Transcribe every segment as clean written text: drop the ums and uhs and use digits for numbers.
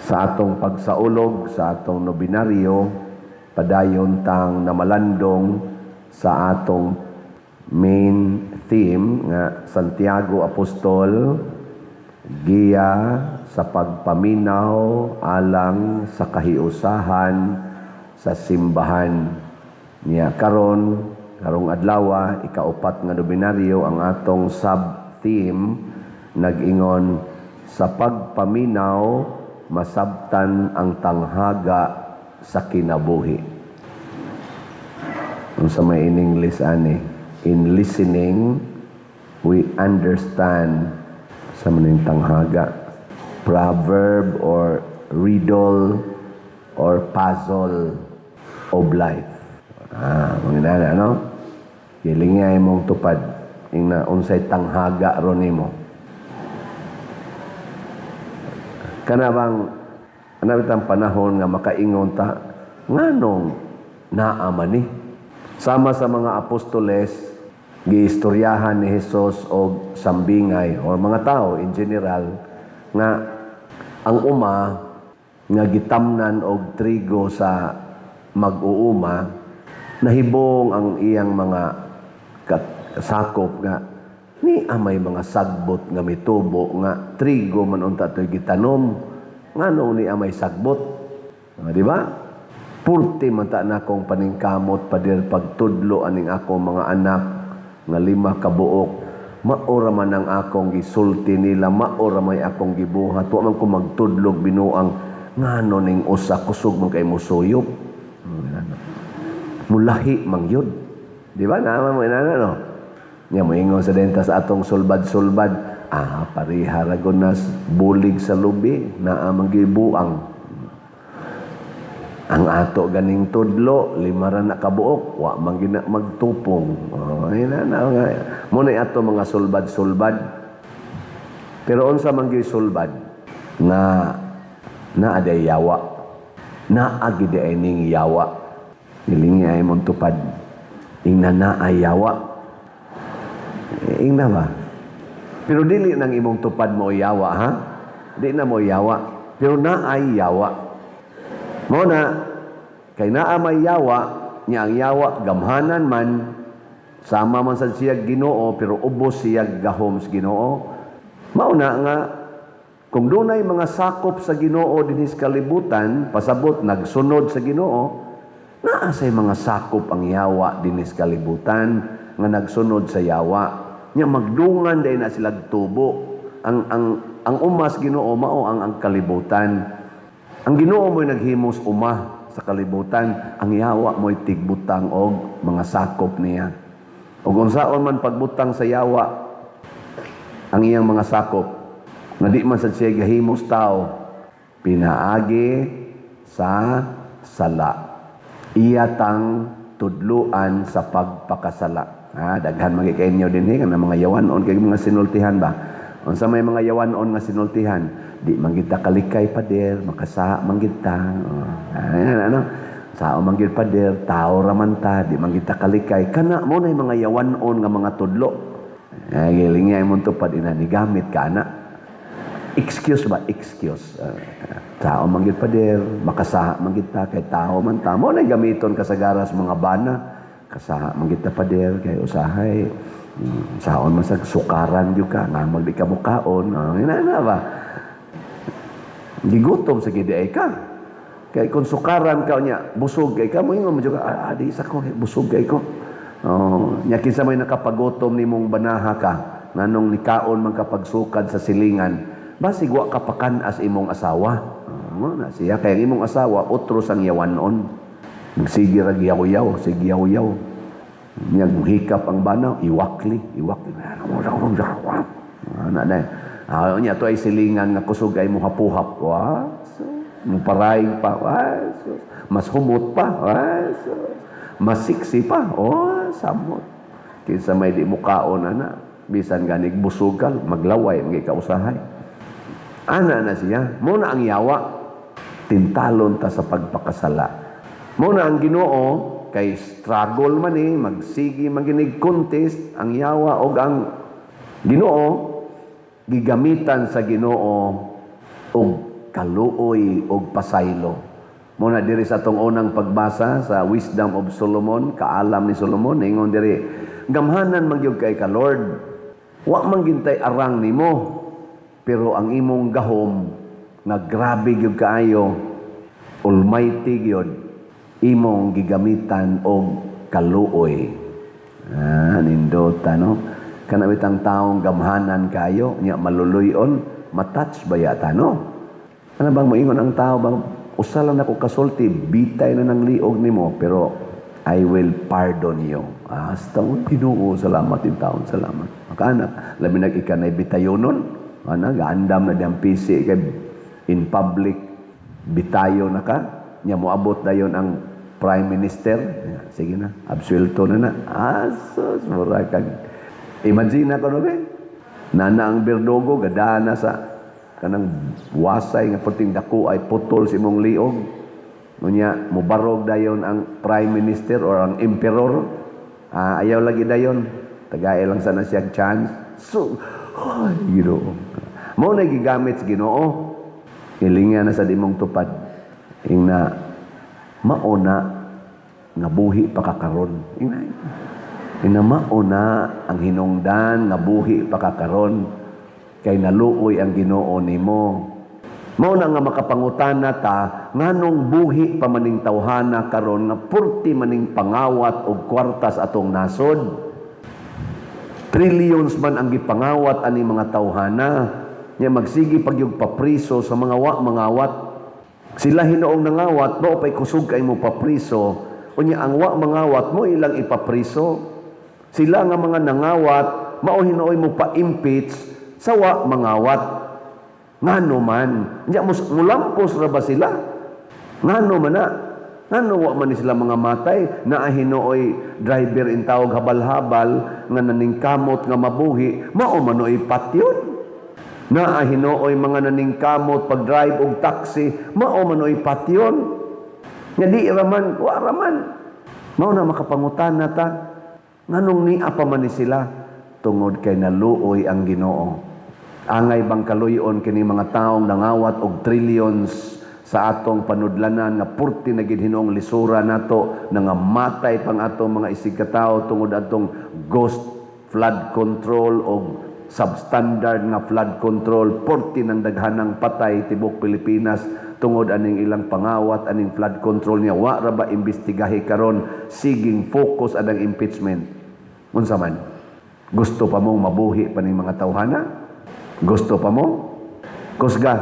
sa atong pagsaulog sa atong nobinaryo, padayon tang namalandong sa atong main theme nga Santiago Apostol, giya sa pagpaminaw alang sa kahiusahan sa simbahan niya. Karong adlaw, ikaupat nga nobinaryo, ang atong sub-theme nag-ingon sa pagpaminaw masabtan ang tanghaga sa kinabuhi. Kung sa may in English ani, in listening we understand sa maning tanghaga, proverb or riddle or puzzle of life. Mga no? Kilingay mong tupad ing unsay tanghaga ron nimo. Kana bang anabitang panahon nga makaingon ta nganong naa ni sama sa mga apostoles giistoryahan ni Hesus og sambingay o mga tao in general nga ang uma nga gitamnan og trigo sa mag-uuma, nahibong ang iyang mga sakop nga ni amay mga sagbot nga mitubo nga trigo man unta toy gitanom ngano ni amay sagbot, di ba? Purti man ta na akong paningkamot padir pagtudlo aning ako mga anak nga 5 kabuok, maora man ang akong gisulti nila, maora may akong gibuhat, wa man ko magtudlog binuang ngano ning usa kusog man kay musuyop, mulahi mang yun, di ba? Naman mo inana no. Nya moingon sa denta sa atong sulbad-sulbad, pariha ragon nas bulig sa lubi na amang gibuang. Ang ato ganing tudlo, 5 ra na kabuok, wa man gina magtupong. Mo na ato mga sulbad-sulbad. Pero unsa man gyud sulbad nga naaday yawa. Naagi di ning yawa. Nilingi ay mong tupad. Ingna naay yawa. Ingna ba? Pero dili nang imong tupad mo yawa, ha? Di na mo yawa. Pero naay yawa. Mo na, kay naa may yawa, niya ang yawa, gamhanan man, sama man sa siya Ginoo, pero ubos siya gahom sa Ginoo. Mauna nga, kung dunay mga sakop sa Ginoo dinis kalibutan, pasabot, nagsunod sa Ginoo, naa say mga sakop ang yawa dinis kalibutan, nga nagsunod sa yawa. Nya magdungan day na sila tubo. Ang umas Ginoo mao ang kalibutan. Ang Ginoo mo'y naghimos uma sa kalibutan, ang yawa mo'y tigbutang og mga sakop niya. Ug unsaon man pagbutang sa yawa ang iyang mga sakop, nga di man sad siya gahimos tao, pinaagi sa sala. Iyatang tudluan sa pagpakasala. Daghan magikainyo din nga mga yawanon kay mga sinultihan ba. Unsa may mga yawanon nga sinultihan, di man kita kalikay pader, makasa man kita. Sao man gid pader, tao ra man ta, di man kita kalikay. Kana mo nay mga yawanon nga mga tudlo. Gilingay mo tupad ina ni gamit ka na. Excuse ba? Excuse. Tao man gid pader, makasa man kita kay tao man ta. Mo nay gamiton kasagaras mga bana. Kasaha manggita pader kay usahay saon man sa sukaran jud ka nga magdi ka mukaon ina ba gigutom sa gid ay ka kay kung sukaran ka nya busog kay ka mo ingon mo jud ka di sa ko busog kay ko nya kinsa may nakapagutom nimong banaha ka nganong nikaon man kapag sukad sa silingan basig wa ka pakanas imong asawa na siya kay imong asawa utros ang yawanon. Sige ra giyaw-yaw, sige yaw-yaw. Niya hikap ang banaw, iwakli. Ana na. Niya to ay silingan nga kusog ay muhapuhap. So, muparaying pa. So, mas humot pa. So, mas siksi pa. Samot. Kinsa may di mukaon ana, bisan ganig busugal, maglaway, magikausahay. Ana na siya. Muna ang yawa. Tintalon ta sa pagpakasala. Muna ang Ginoo kay struggle man magsigi maginig contest ang yawa og ang Ginoo gigamitan sa Ginoo og kaluoy og pasaylo. Muna diri sa atong unang pagbasa sa Wisdom of Solomon, kaalam ni Solomon, ingon diri, gamhanan man gyud kay ka Lord. Wa man gintay arang nimo, pero ang imong gahom nga grabe gyud kaayo, almighty gyud, imong gigamitan og kaluoy. Nindota no. Kana bitang taong gamhanan kayo, nya maluluyon, matouch ba yata no? Ano bang moingon ang tao bang usalan ako kasulti, bitay na ng liog nimo, pero I will pardon you. Hasta Ginoo, salamat din taon, salamat. Makana, labi nag-ikanay bitayonon, gaandam na diyang PC kay in public, bitayo na ka, niya moabot dayon ang Prime Minister, sige na, absuelto na na. Asos, mura kag. Imagine ako no be, nana ang Berdogo, gadana sa kanang wasay nga puting dako ay putol si mong liog. Ngunya, mubarog dayon ang Prime Minister or ang Emperor. Ayaw lagi dayon. Tagay lang sana siyang chance. So, Ginoo. Mao na gigamit sa Ginoo. Ilinga na sa dimong tupad. Ingna, mauna nga buhi pa kakaron. Ingna mauna ang hinungdan nga buhi pa kakaron. Kay naluoy ang Ginoo nimo. Mao na nga makapangutana ta nganong buhi pa maning tawhana karon nga purti maning pangawat og kwartas atong nasod. Trillions man ang gipangawat ani mga tawhana, nya magsigi pagyug papriso sa mga mangawat. Sila hinoong nangawat, mao pay kusog kay mo papriso. Unya ang mangawat mo ilang ipapriso. Sila nga mga nangawat, mao hinooy mo pa-impeach sa mangawat. Ngano man, nya mulampos ra ba sila? Ngano man na? Ngano wa man sila mga matay na hinooy driver in tawag habal-habal nga naningkamot nga mabuhi, mao man oy patyon. Na hinooy mga naningkamot pag drive og taxi, mao man oy patyon. Nya di raman, wa raman. Mao na makapangutan na ta. Nganong ni apa man ni sila tungod kay naluoy ang Ginoo. Angay bang kaluyon kini mga taong nangawat og trillions sa atong panudlanan nga purti na gid hinoong lisura nato nga matay pang atong mga isig katawo tungod atong ghost flood control o substandard nga flood control, purti ng daghanang patay tibok Pilipinas tungod aning ilang pangawat aning flood control niya. Wa ra ba imbestigahi karon, siging focus adang impeachment. Unsa man, gusto pa mong mabuhi pa ning mga tawhana? Gusto pa mo? Kusga?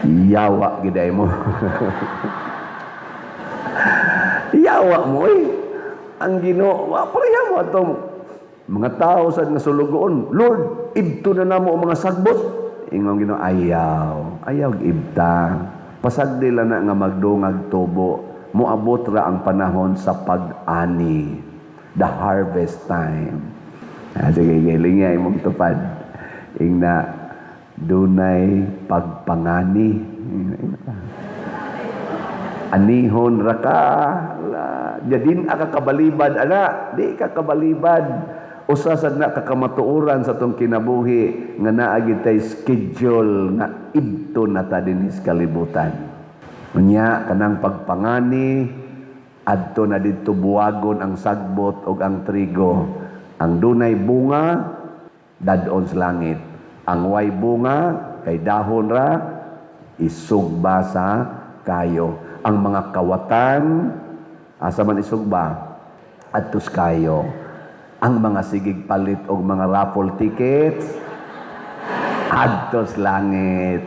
Yawa giday mo. Yawa mo eh. Ang Ginoo, pareha mo atong mga tao sa nasulugoon. Lord, ibto na namo ang mga sagbot. Ingon Ginoo, ayaw ibta. Pasagdi lang na nga magdungag tubo. Moabot ra ang panahon sa pag-ani. The harvest time. Sige, galing imong tupad. Ingna, dunay pagpangani. Anihon ra ka. Jadin ka kabalibad, ana. Di ka kabalibad. Usa sad na kakamatuoran sa tong kinabuhi nga naa gid tay schedule nga idto na ta dinhi sa kalibutan. Unya kanang pagpangani adto na didto buwagon ang sagbot ug ang trigo. Ang dunay bunga, dadon sa langit. Ang way bunga, kay dahon ra, isugba sa kayo. Ang mga kawatan, asa man isugba, adtos kayo. Ang mga sigig palit og mga raffle tickets, adtos langit.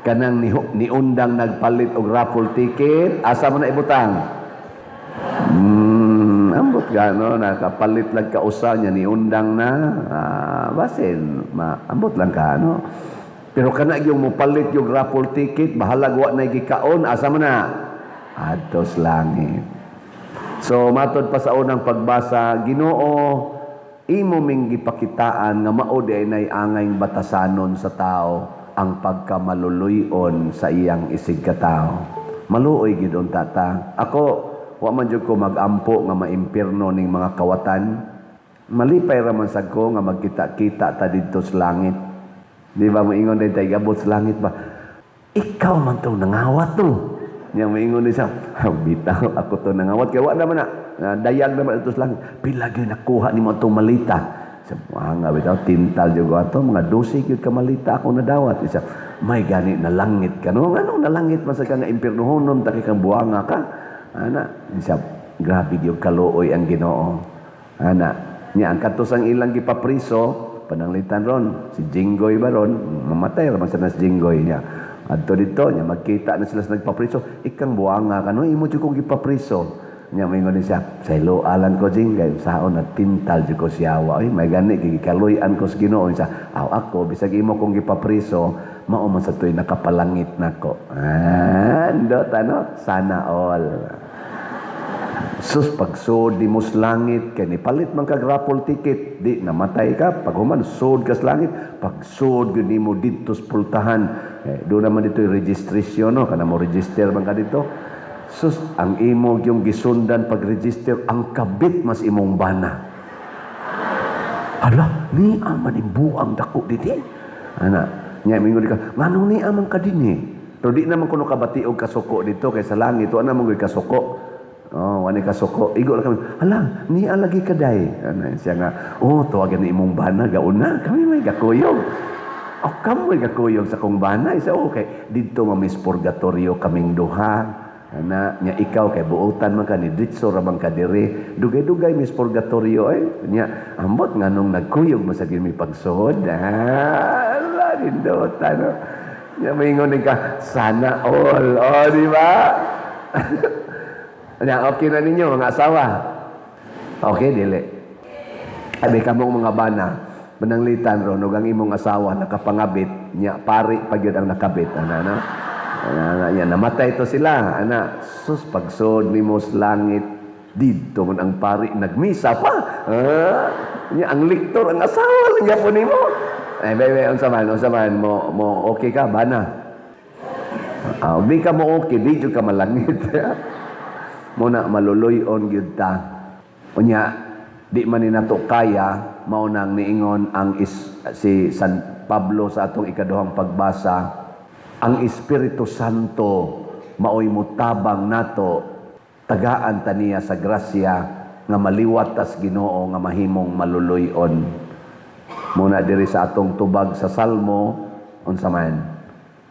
Kanang niundang nagpalit og raffle ticket, asa man na ibutang? Ambot gano nakapalit lang ka usa nya ni undang na basin ambot lang ka no. Pero kana yung mopalit yung raffle ticket bahalag wa nay gikaon asa man na adtos langit. So matod pa sa unang pagbasa, Ginoo imo ming gipakitaan nga mao di ay angayng batasanon sa tao ang pagkamaluluyon sa iyang isig katao. Maluoy gid unta ta. Ako wa man jud ko magampo nga maimpierno ning mga kawatan. Malipay ra man sad ko nga magkita-kita ta didto sa langit. Di ba moingon din tayo gabot sa langit ba? Ikaw man to nangawat to. Nya moingon din siya, bitaw ako to nangawat kay wa naman na dayag naman ito sa langit. Pila gyud nakuha nimo atong malita. Sa mga bitaw tintal jud ato mga 12 gyud ka malita ako nadawat. Isa may gani na langit ka no. Ano na langit man sa ka nga impiernohonon ta kay kang buanga ka. Ana, isa grabe gyud kaluoy ang Ginoo. Ana, nya ang katusang ilang gipapriso pananglitan ron si Jinggoy ba ron mamatay ra man sa si Jinggoy niya adto dito niya magkita na sila sa nagpapriso ikang buanga kano imo jud kong gipapriso niya moingon siya sa ilo alan ko Jinggay saon na tintal jud ko siyawa ay may gani gigikaluy-an ko sa Ginoo siya ako bisag imo kong gipapriso mao man sa tuy nakapalangit nako andot ano sana all. Sus, pagsod di mo sa langit, kaya nipalit man kag raffle ticket, di namatay ka, pag human, sod ka sa langit, pagsod yun di mo dito sa pultahan, doon naman dito yung registration, no? Kana mo register man ka dito. Sus, ang imog yung gisundan pag-register, ang kabit mas imong bana. Hala, ni aman imbuang dako diti. Ana, nya mingon ka, ngano ni aman ka dinhi? Pero di naman kuno kabatiog kasuko dito kay sa langit, wa naman koy kasuko. Oh, wani kasuko. Igo lang kami. Hala, ni alagi kaday. Ano siya nga, tuwagan ni imong bana gauna. Kami may gakuyog. Kamo may gakuyog sa kong bana. Isa okay. Dito mamis purgatorio kaming duha. Ana, nya ikaw kay buutan man ka ni ditso ra man ka diri. Dugay-dugay mis purgatorio ay. Nya ambot nganong nagkuyog masagin mi pagsuod. Ala nindot ano. Nya maingon ka sana all. Oh, di ba? Nya okay na ninyo mga asawa. Okay dili. Abi kamong mga bana, mananglitan ron ug ang imong asawa nakapangabit, nya pari pag yun ang nakabit ana. Ana nya namatay to sila. Ana sus pagsod nimo sa langit didto man ang pari nagmisa pa. Nya ang liktor ang asawa lang gyapon nimo. Bebe unsa man mo okay ka bana? Di ka mo okay, di jud ka malangit. Muna maluluyon gyud ta. Unya di man ni nato kaya mao nang niingon ang si San Pablo sa atong ikaduhang pagbasa, ang Espiritu Santo maoy mutabang nato tagaan ta niya sa grasya nga maliwat tas Ginoo nga mahimong maluluyon. Muna diri sa atong tubag sa Salmo unsa man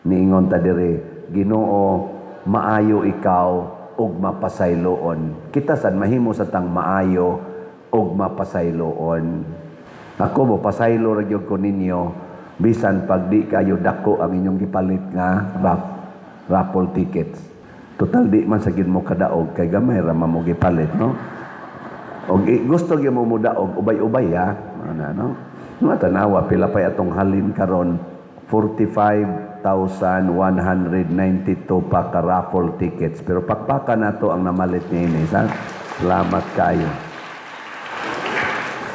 niingon ta diri, Ginoo maayo ikaw og mapasayloon. Kita sad mahimo sa tang maayo og mapasayloon. Ako mo pasaylo ra gyud ko ninyo bisan pag di kayo dako ang inyong gipalit nga raffle tickets. Total di man sagid mo kadaog kay gamay ra mo gipalit no. Og gusto gyud mo mudaog ubay-ubay ha. Ano? Matanawa pila pay atong halin karon 45,192 pa ka raffle tickets. Pero pakpaka na to ang namalit ni Ines. Salamat kayo.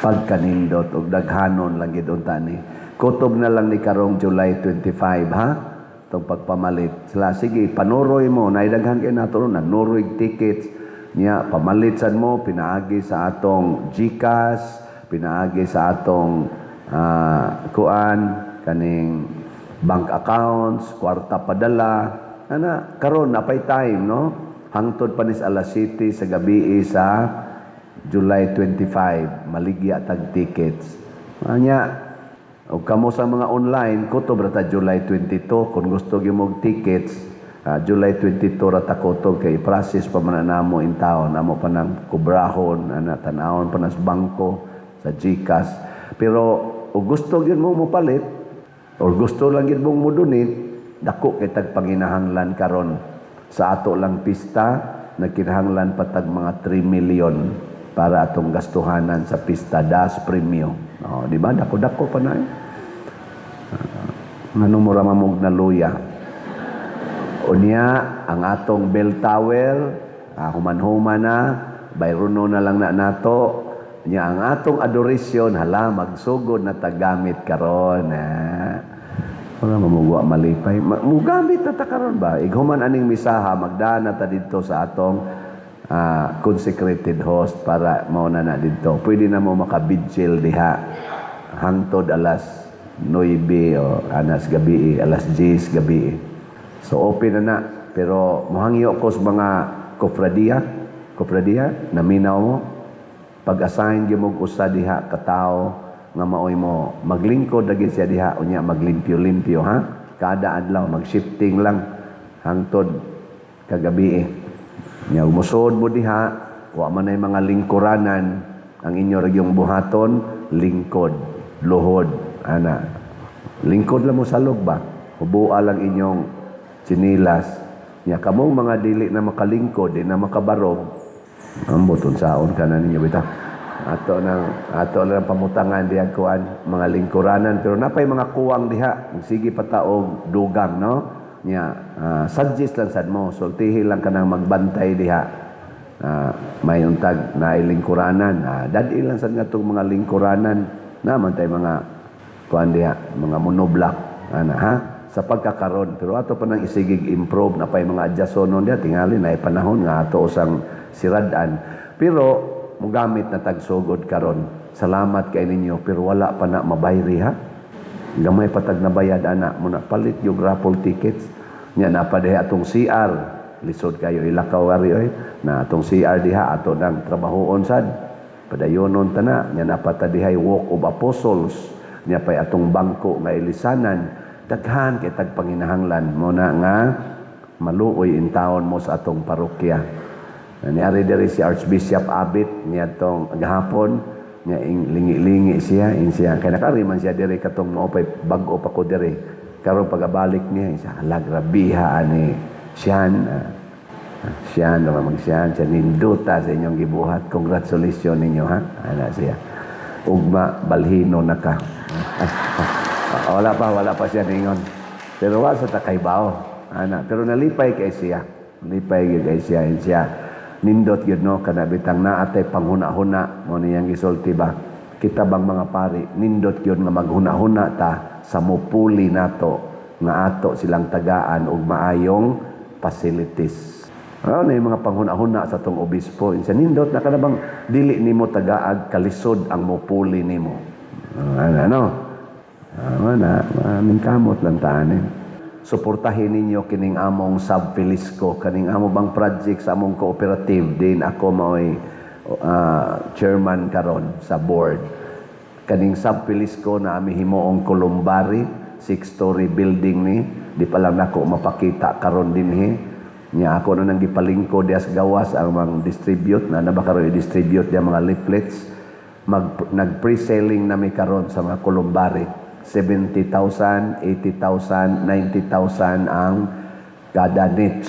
Pagkanindot o daghanon lang gidunta ni. Kutob na lang ni karong July 25, ha? Itong pagpamalit. Sila, sige, panuroy mo. Naidaghan kayo nato ron. Nanuroy tickets. Niya, pamalitsan mo. Pinaagi sa atong GCash. Pinaagi sa atong kaning bank accounts, kwarta padala. Karon napay time, no? Hangtod pa ni alas 7 sa gabi sa July 25. Maligya tag tickets. Anya, o kamo sa mga online, kutob rata July 22. Kung gusto gyud mo tickets, July 22 rata kutob kay process pa man namo in town. Namo pa nang kubrahon, tanawon pa nas bangko sa GCash. Pero o gusto gyud mo palit, or gusto lang gid mong mudunit, dako kay tag panginahanglan karon sa ato lang pista, nagkinahanglan patag mga 3 million para atong gastuhanan sa pista das premium. Di ba? Dako-dako pa na eh. Ngano mo ra mamog na luya. Unya ang atong bell tower, human-human na, bayrono na lang na nato. Nya ang atong adoration hala magsugod na tagamit karon. Wala mamugwa malipay. Mugamit na ta karon ba? Ighuman aning misaha magdaan na ta didto sa atong consecrated host para mauna na didto. Pwede na mo makabidgil diha hangtod alas 9 o anas gabi, alas 10 gabi. So open na, pero mohangyo ko sa mga kofradiya, naminaw mo, pag-assign gyud mo usa diha ka tawo nga maoy mo maglingkod lagi siya diha unya maglimpyo-limpyo ha. Kada adlaw mag-shifting lang hangtod kagabi. Nya musod mo diha, wa man ay mga lingkuranan ang inyo ragyong buhaton, lingkod, luhod, ana. Lingkod lang mo salog ba? Hubua lang inyong chinilas. Nya kamong mga dili na makalingkod, di na makabarog. Amboton saon ka na ninyo bitaw. Ato lang pamutangan diha kuan mga lingkuranan pero napay mga kuwang diha. Sige pataog dugang no. Nya suggest lang sad mo, sultihi lang kanang magbantay diha. May untag na lingkuranan. Dadi lang sad nga tong mga lingkuranan naman tay mga kuan diha, mga monoblak ana ha sa pagkakaron. Pero ato pa nang isigig improve na pay mga adjasonon diha tingali na panahon nga ato usang siradan. Pero mugamit na tagsugod karon. Salamat kay ninyo pero wala pa na mabayri ha. Gamay patag na bayad ana mo na palit yung raffle tickets. Nya na pa diha atong CR. Lisod kayo ilakaw ari oy. Na atong CR diha ato nang trabahoon sad. Padayonon tana nya na pa ta dihay Walk of Apostles. Nya pay atong bangko nga ilisanan. Daghan kay tag panginahanglan mo na nga maluoy in taon mo sa atong parokya. Niari diri si Archbishop Abit niya tong gahapon niya lingi-lingi siya kay nakari man siya diri katong maupay bag-o pa ko diri karon pagabalik niya isa grabiha ani siyan naman magsiyan siya ninduta sa inyong gibuhat. Congratulations ninyo ha ana siya ugma balhino na ka. Wala pa siya ningon. Pero wala sa takaybaw. Ana, pero nalipay kay siya. Siya. Nindot yun no, kanabitang naatay panghuna-huna mo niyang gisulti ba. Kita bang mga pari, nindot yun nga maghuna-huna ta sa mupuli nato nga ato silang tagaan og maayong facilities. Na yung mga panghuna-huna sa tong obispo. Insa nindot na kanabang dili nimo tagaag kalisod ang mupuli nimo. Ano? Aming kamot lang taanin. Suportahin ninyo kining among Subfilisco, kaning amo bang project sa among cooperative. Din ako mao'y chairman karon sa board. Kaning Subfilisco na ami himuong Columbari, 6-story building ni. Di pa lang nako mapakita karon din he. Nya ako na nang gipalingko dias gawas ang mga distribute na ba karon i-distribute dia mga leaflets. Nag-pre-selling na mi karon sa mga Columbari. 70,000, 80,000, 90,000 ang kada niche.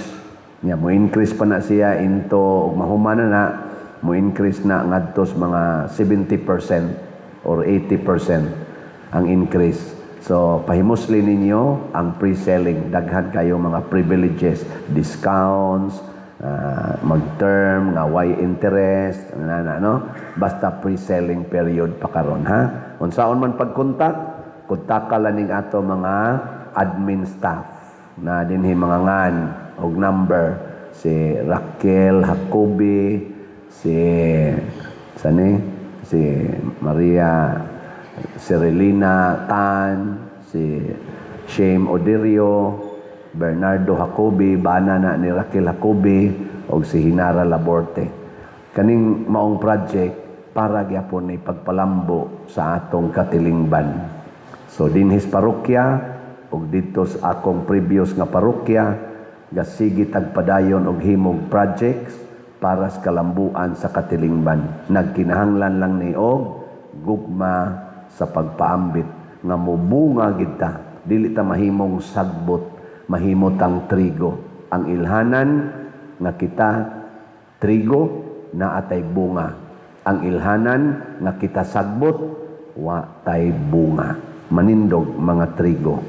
Nya mo increase pa na siya into mahuman na mo increase na ngadto mga 70% or 80% ang increase. So pahimusli ninyo ang pre-selling, daghan kayo mga privileges, discounts, mag-term nga why interest no basta pre-selling period pa karon ha. Unsaon man pagkontak kontak ka lang ato mga admin staff na dinhi mga ngan og number si Raquel Jacobi, si Maria Cirilina Tan, si Shame Odirio, Bernardo Jacobi, bana na ni Raquel Jacobi og si Hinara Laborte. Kaning maong project para gyapon ni pagpalambo sa atong katilingban. So dinhis parokya ug dito sa akong previous nga parokya gasigi tagpadayon og himog projects para sa kalambuan sa katilingban. Nagkinahanglan lang ni og gugma sa pagpaambit nga mubunga gid ta. Dili ta mahimong sagbot, mahimot ang trigo. Ang ilhanan nga kita trigo na atay bunga. Ang ilhanan nga kita sagbot wa tay bunga. Manindog mga trigo.